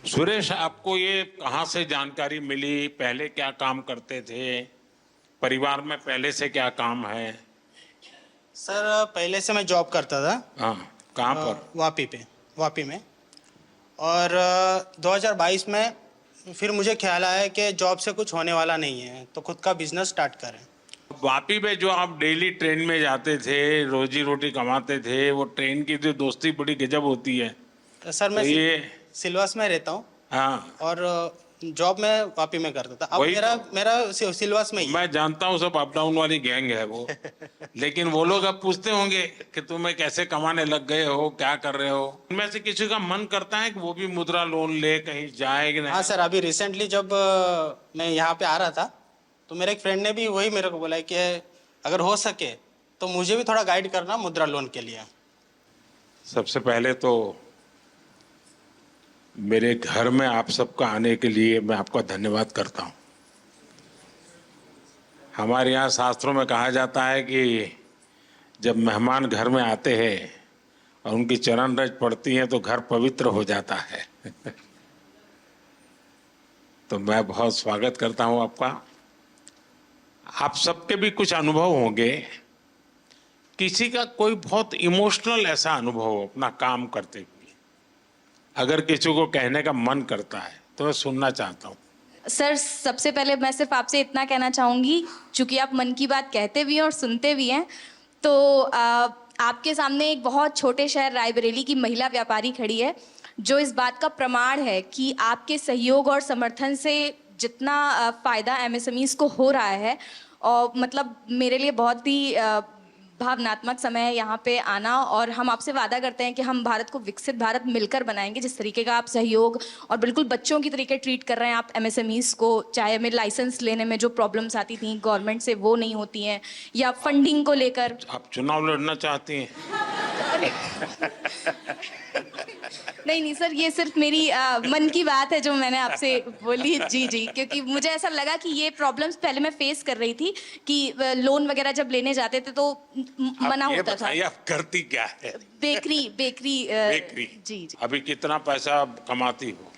सुरेश, आपको ये कहाँ से जानकारी मिली? पहले क्या काम करते थे? परिवार में पहले से क्या काम है? सर पहले से मैं जॉब करता था। हाँ, कहाँ पर? वापी में। और 2022 में फिर मुझे ख्याल आया कि जॉब से कुछ होने वाला नहीं है, तो खुद का बिजनेस स्टार्ट करें। वापी में जो आप डेली ट्रेन में जाते थे, रोजी रोटी कमाते थे, वो ट्रेन की जो दोस्ती बड़ी गजब होती है। तो सर तो मैं ये सिलवास में रहता हूँ हाँ, और जॉब में वापी में करता था। अब वही मेरा तो। मेरा सिलवास में ही है। मैं जानता हूँ, सब अप डाउन वाली गैंग है वो। लेकिन वो लोग अब पूछते होंगे कि तुम्हें कैसे कमाने लग गए हो, क्या कर रहे हो? उनमें से किसी का मन करता है कि वो भी मुद्रा लोन ले कहीं जाए कि हाँ नहीं? सर, अभी रिसेंटली जब मैं यहाँ पे आ रहा था तो मेरे एक फ्रेंड ने भी वही मेरे को बोला कि अगर हो सके तो मुझे भी थोड़ा गाइड करना मुद्रा लोन के लिए। सबसे पहले तो मेरे घर में आप सबका आने के लिए मैं आपका धन्यवाद करता हूँ। हमारे यहाँ शास्त्रों में कहा जाता है कि जब मेहमान घर में आते हैं और उनकी चरण रज पड़ती है तो घर पवित्र हो जाता है। तो मैं बहुत स्वागत करता हूँ आपका। आप सबके भी कुछ अनुभव होंगे। किसी का कोई बहुत इमोशनल ऐसा अनुभव हो अपना काम करते हुए, अगर किसी को कहने का मन करता है तो मैं सुनना चाहता हूँ। सर, सबसे पहले मैं सिर्फ आपसे इतना कहना चाहूँगी, चूँकि आप मन की बात कहते भी हैं और सुनते भी हैं, तो आपके सामने एक बहुत छोटे शहर रायबरेली की महिला व्यापारी खड़ी है, जो इस बात का प्रमाण है कि आपके सहयोग और समर्थन से जितना फ़ायदा एमएसएमईज़ को हो रहा है, और मतलब मेरे लिए बहुत ही भावनात्मक समय है यहाँ पे आना। और हम आपसे वादा करते हैं कि हम भारत को विकसित भारत मिलकर बनाएंगे। जिस तरीके का आप सहयोग और बिल्कुल बच्चों की तरीके ट्रीट कर रहे हैं आप एमएसएमईज़ को, चाहे हमें लाइसेंस लेने में जो प्रॉब्लम्स आती थी गवर्नमेंट से वो नहीं होती हैं, या फंडिंग को लेकर। आप चुनाव लड़ना चाहती हैं? नहीं सर, ये सिर्फ मेरी मन की बात है जो मैंने आपसे बोली। जी, क्योंकि मुझे ऐसा लगा कि ये प्रॉब्लम्स पहले मैं फेस कर रही थी कि लोन वगैरह जब लेने जाते थे तो मना होता था। आप करती क्या है? बेकरी। जी। अभी कितना पैसा कमाती हो?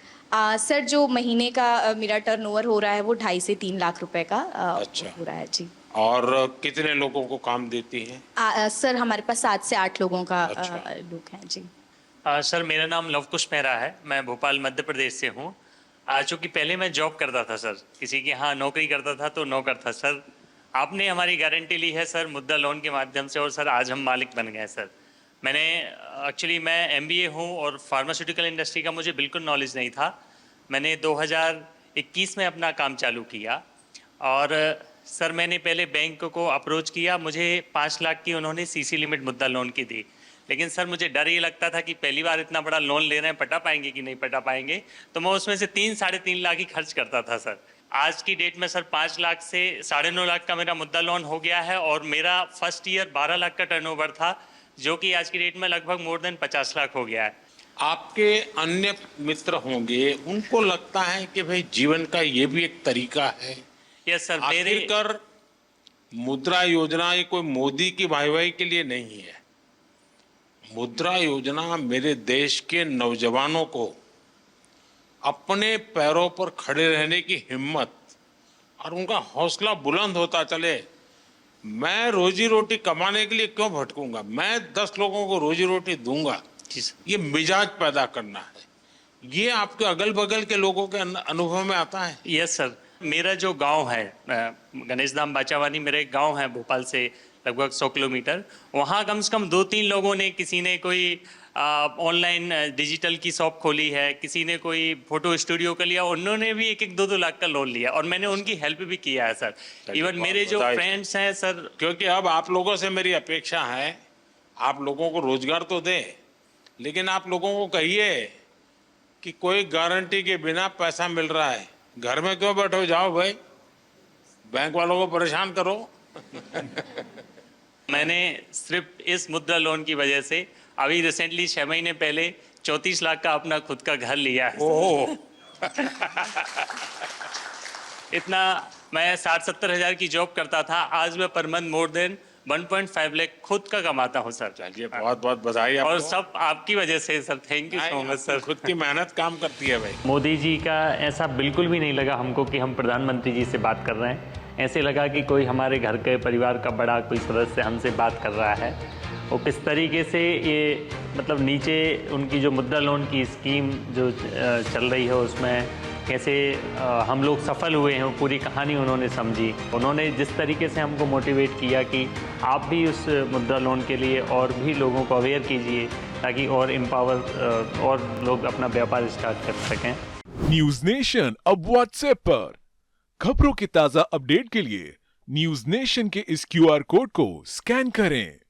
सर, जो महीने का मेरा टर्नओवर हो रहा है वो 2.5 से 3 लाख रुपए का अच्छा हो रहा है। जी। और कितने लोगों को काम देती हैं? सर, हमारे पास 7 से 8 लोगों का अच्छा। लोग हैं। जी। सर, मेरा नाम लवकुश मेहरा है। मैं भोपाल मध्य प्रदेश से हूँ। चूँकि पहले मैं जॉब करता था सर, किसी के यहाँ नौकरी करता था तो नौकर था सर। आपने हमारी गारंटी ली है सर मुद्रा लोन के माध्यम से, और सर आज हम मालिक बन गए सर। मैं एमबीए हूँ और फार्मास्यूटिकल इंडस्ट्री का मुझे बिल्कुल नॉलेज नहीं था। मैंने 2021 में अपना काम चालू किया और सर मैंने पहले बैंक को अप्रोच किया। मुझे 5 लाख की उन्होंने सीसी लिमिट मुद्रा लोन की दी, लेकिन सर मुझे डर ये लगता था कि पहली बार इतना बड़ा लोन ले रहे हैं, पटा पाएंगे कि नहीं पटा पाएंगे, तो मैं उसमें से 3-3.5 लाख ही खर्च करता था सर। आज की डेट में सर 5 लाख से 9.5 लाख का मेरा मुद्रा लोन हो गया है, और मेरा फर्स्ट ईयर 12 लाख का टर्नओवर था, जो कि आज की डेट में लगभग मोर देन 50 लाख हो गया है। आपके अन्य मित्र होंगे, उनको लगता है कि भाई जीवन का ये भी एक तरीका है। Yes sir. आखिरकार मुद्रा योजना ये कोई मोदी की वाहवाही के लिए नहीं है। मुद्रा योजना मेरे देश के नौजवानों को अपने पैरों पर खड़े रहने की हिम्मत और उनका हौसला बुलंद होता चले। मैं रोजी रोटी कमाने के लिए क्यों भटकूंगा, मैं 10 लोगों को रोजी रोटी दूंगा, ये मिजाज पैदा करना है। ये आपके अगल बगल के लोगों के अनुभव में आता है? Yes sir. मेरा जो गांव है गणेश धाम बाचावानी, मेरा एक गांव है भोपाल से लगभग 100 किलोमीटर। वहाँ कम से कम 2-3 लोगों ने, किसी ने कोई ऑनलाइन डिजिटल की शॉप खोली है, किसी ने कोई फोटो स्टूडियो का लिया, उन्होंने भी 1-1, 2-2 लाख का लोन लिया, और मैंने उनकी हेल्प भी किया है सर। इवन मेरे जो फ्रेंड्स हैं सर, क्योंकि अब आप लोगों से मेरी अपेक्षा है, आप लोगों को रोजगार तो दे, लेकिन आप लोगों को कहिए कि कोई गारंटी के बिना पैसा मिल रहा है, घर में क्यों बैठो, जाओ भाई बैंक वालों को परेशान करो। मैंने सिर्फ इस मुद्रा लोन की वजह से अभी रिसेंटली 6 महीने पहले 34 लाख का अपना खुद का घर लिया है। ओह। इतना मैं 60-70 हज़ार की जॉब करता था, आज मैं per month more than 1.5 lakh खुद का कमाता हूँ सर। चलिए बहुत बहुत बधाई आपको। और सब आपकी वजह से sir, thank you so much आपकी सर। खुद की मेहनत काम करती है भाई। मोदी जी का ऐसा बिल्कुल भी नहीं लगा हमको कि हम प्रधानमंत्री जी से बात कर रहे हैं। ऐसे लगा कि कोई हमारे घर के परिवार का बड़ा कोई सदस्य हमसे बात कर रहा है। वो किस तरीके से ये मतलब नीचे उनकी जो मुद्रा लोन की स्कीम जो चल रही है उसमें कैसे हम लोग सफल हुए हैं, वो पूरी कहानी उन्होंने समझी। उन्होंने जिस तरीके से हमको मोटिवेट किया कि आप भी उस मुद्रा लोन के लिए और भी लोगों को अवेयर कीजिए ताकि और एम्पावर और लोग अपना व्यापार स्टार्ट कर सकें। न्यूज नेशन अब व्हाट्सएप पर खबरों के ताजा अपडेट के लिए न्यूज नेशन के इस QR कोड को स्कैन करें।